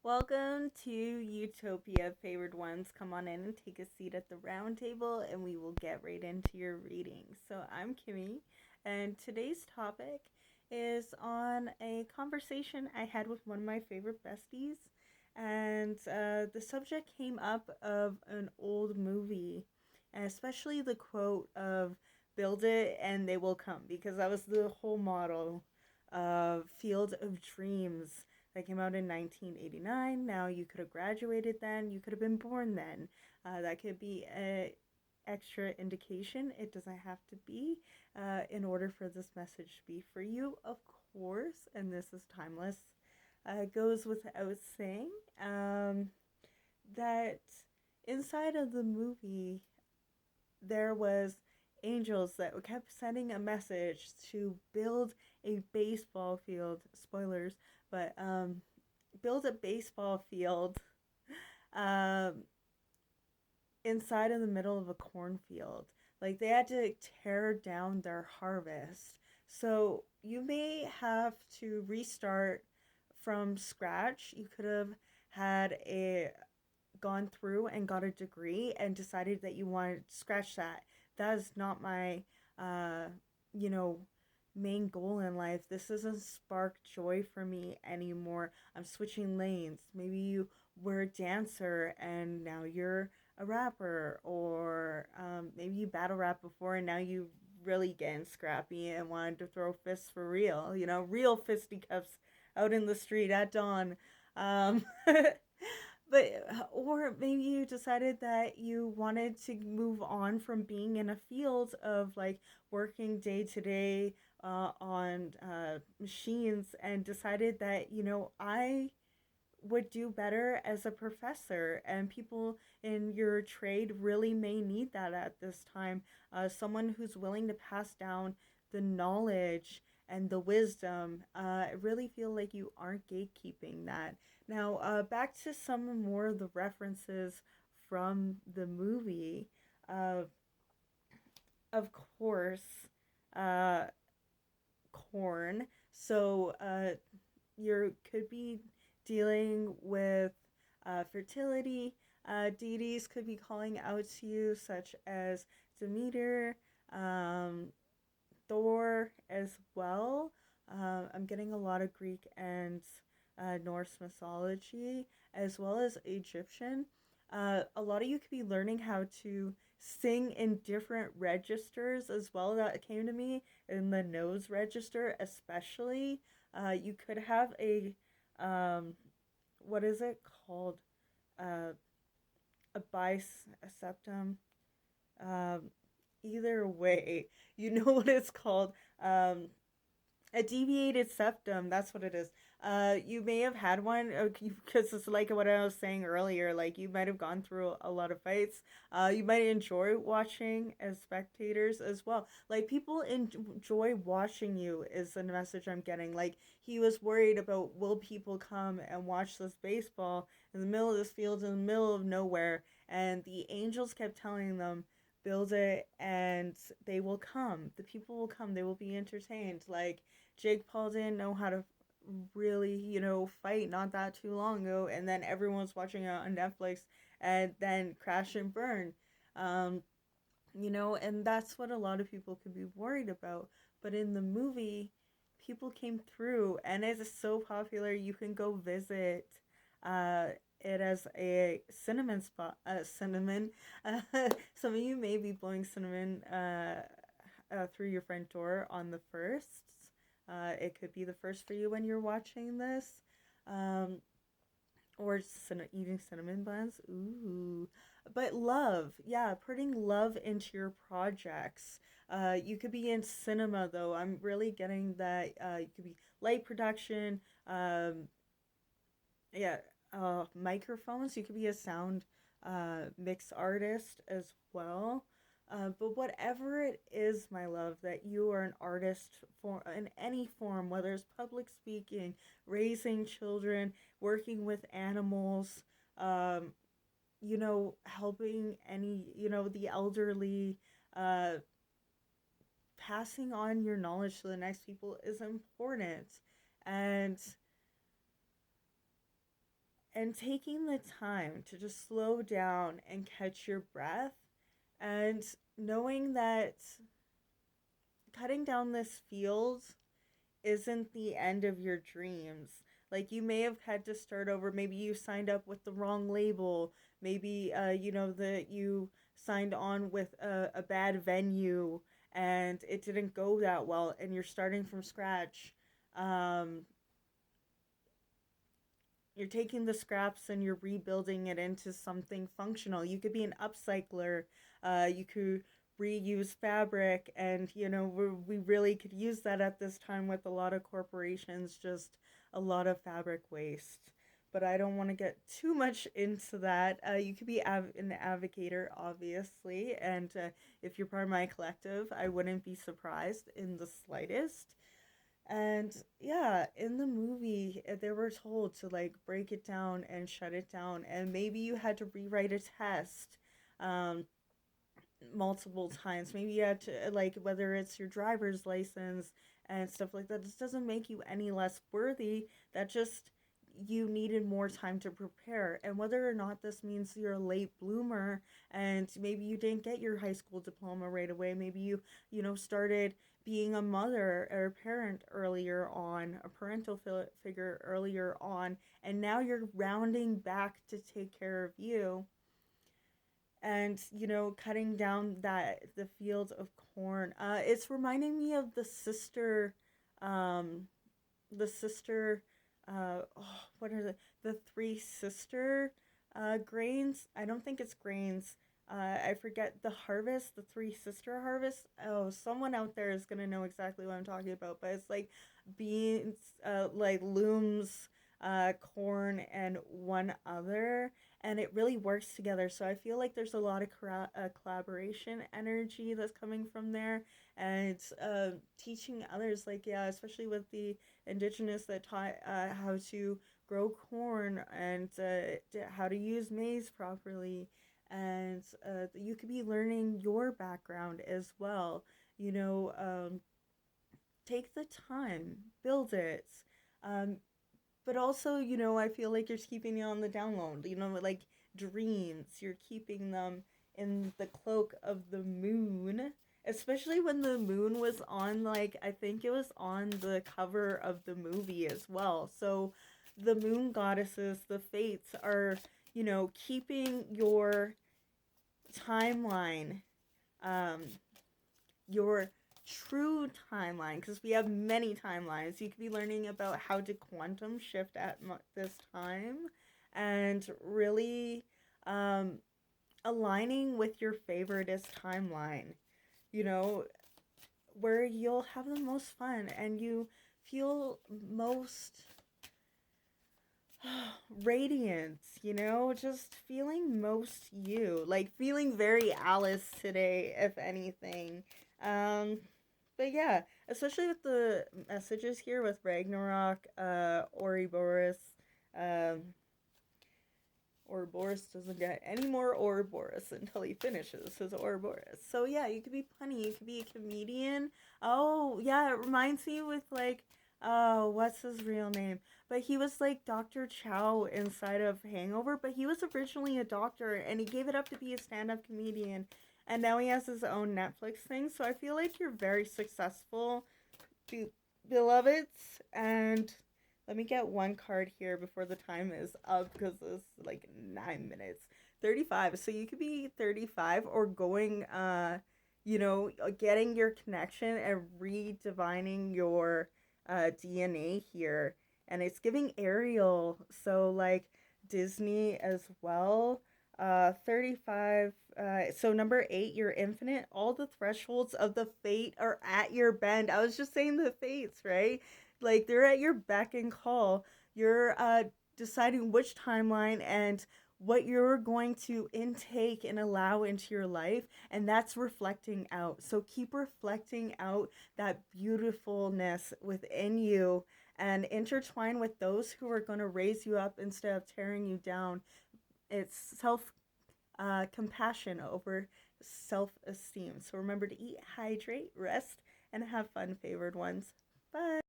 Welcome to Utopia, favored ones. Come on in and take a seat at the round table, and we will get right into your reading. So, I'm Kimmy, and today's topic is on a conversation I had with one of my favorite besties. And the subject came up of an old movie, and especially the quote of build it and they will come, because that was the whole motto of Field of Dreams that came out in 1989. Now, you could have graduated then, you could have been born then. That could be a extra indication. It doesn't have to be in order for this message to be for you, of course, and this is timeless. Goes without saying that inside of the movie there was angels that kept sending a message to build a baseball field. Spoilers, but build a baseball field um, inside of the middle of a cornfield. Like they had to tear down their harvest. So you may have to restart from scratch. You could have had a gone through and got a degree and decided that you wanted to scratch that. That is not my uh you know main goal in life. This doesn't spark joy for me anymore. I'm switching lanes. Maybe you were a dancer and now you're a rapper, or maybe you battle rap before and now you really getting scrappy and wanted to throw fists for real. Real fisticuffs out in the street at dawn. Um, but or maybe you decided that you wanted to move on from being in a field of like working day to day on machines, and decided that I would do better as a professor, and people in your trade really may need that at this time. Someone who's willing to pass down the knowledge and the wisdom. I really feel like you aren't gatekeeping that. Now, back to some more of the references from the movie. Uh, of course, uh, corn. So you could be dealing with fertility. Deities could be calling out to you, such as Demeter, um, Thor as well. I'm getting a lot of Greek and Norse mythology, as well as Egyptian. A lot of you could be learning how to sing in different registers as well. That came to me in the nose register, especially. You could have um, what is it called? Uh, a biceptum. Um, Either way, you know what it's called. Um, a deviated septum. That's what it is. You may have had one because it's like what I was saying earlier. Like you might have gone through a lot of fights. You might enjoy watching as spectators as well. Like people enjoy watching you is the message I'm getting. Like he was worried about, will people come and watch this baseball in the middle of this field in the middle of nowhere, and the angels kept telling them, build it and they will come. The people will come. They will be entertained. Like Jake Paul didn't know how to really, fight not that too long ago, and then everyone's watching it on Netflix, and then crash and burn. Um, and that's what a lot of people could be worried about. But in the movie, people came through, and it's so popular. You can go visit uh, it as a cinnamon spot. Cinnamon. Some of you may be blowing cinnamon through your front door on the first. It could be the first for you when you're watching this. Um, or eating cinnamon buns. Ooh. But love, yeah, putting love into your projects. You could be in cinema though. I'm really getting that. You could be light production. Yeah, microphones. You could be a sound mix artist as well. But whatever it is, my love, that you are an artist for in any form, whether it's public speaking, raising children, working with animals, um, helping the elderly, uh, passing on your knowledge to the next people is important. And and taking the time to just slow down and catch your breath, and knowing that cutting down this field isn't the end of your dreams. Like, you may have had to start over. Maybe you signed up with the wrong label. Maybe that you signed on with a bad venue and it didn't go that well, and you're starting from scratch. Um, you're taking the scraps and you're rebuilding it into something functional. You could be an upcycler. You could reuse fabric, and we really could use that at this time with a lot of corporations, just a lot of fabric waste. But I don't want to get too much into that. You could be an advocator, obviously, and if you're part of my collective, I wouldn't be surprised in the slightest. And yeah, in the movie, they were told to like break it down and shut it down. And maybe you had to rewrite a test um, multiple times. Maybe you had to, like, whether it's your driver's license and stuff like that. This doesn't make you any less worthy. That just, you needed more time to prepare. And whether or not this means you're a late bloomer and maybe you didn't get your high school diploma right away, maybe started being a mother or a parent earlier on, a parental figure earlier on, and now you're rounding back to take care of you, and cutting down the field of corn. It's reminding me of um the sister what are the three sister grains. I don't think it's grains. I forget the harvest, the three sister harvest. Oh, someone out there is gonna know exactly what I'm talking about. But it's like beans, like looms, corn, and one other, and it really works together. So I feel like there's a lot of collaboration energy that's coming from there, and teaching others, like, yeah, especially with the indigenous that taught how to grow corn and how to use maize properly. And you could be learning your background as well. You know, take the time, build it. Um, but also, I feel like you're keeping it on the download. Like dreams, you're keeping them in the cloak of the moon. Especially when the moon was on, like, I think it was on the cover of the movie as well. So the moon goddesses, the fates, are, keeping your timeline, um, your true timeline, because we have many timelines. You could be learning about how to quantum shift at this time, and really um, aligning with your favoritist timeline, you know, where you'll have the most fun and you feel most radiance, just feeling most you, like feeling very Alice today, if anything. Um, but yeah, especially with the messages here with Ragnarok, Ouroboros, um, Ouroboros doesn't get any more Ouroboros until he finishes his Ouroboros. So yeah, you could be punny, you could be a comedian. Oh yeah, it reminds me with like, oh, what's his real name? But he was like Dr. Chow inside of Hangover, but he was originally a doctor and he gave it up to be a stand-up comedian. And now he has his own Netflix thing. So I feel like you're very successful, beloveds. And let me get one card here before the time is up, because it's like 9 minutes. 35. So you could be 35 or going, getting your connection and redivining your DNA here. And it's giving Ariel. So, like, Disney as well. 35. So number 8, you're infinite. All the thresholds of the fate are at your bend. I was just saying the fates, right? Like, they're at your beck and call. You're deciding which timeline and what you're going to intake and allow into your life, and that's reflecting out. So keep reflecting out that beautifulness within you and intertwine with those who are going to raise you up instead of tearing you down. It's self compassion over self esteem. So remember to eat, hydrate, rest, and have fun, favored ones. Bye.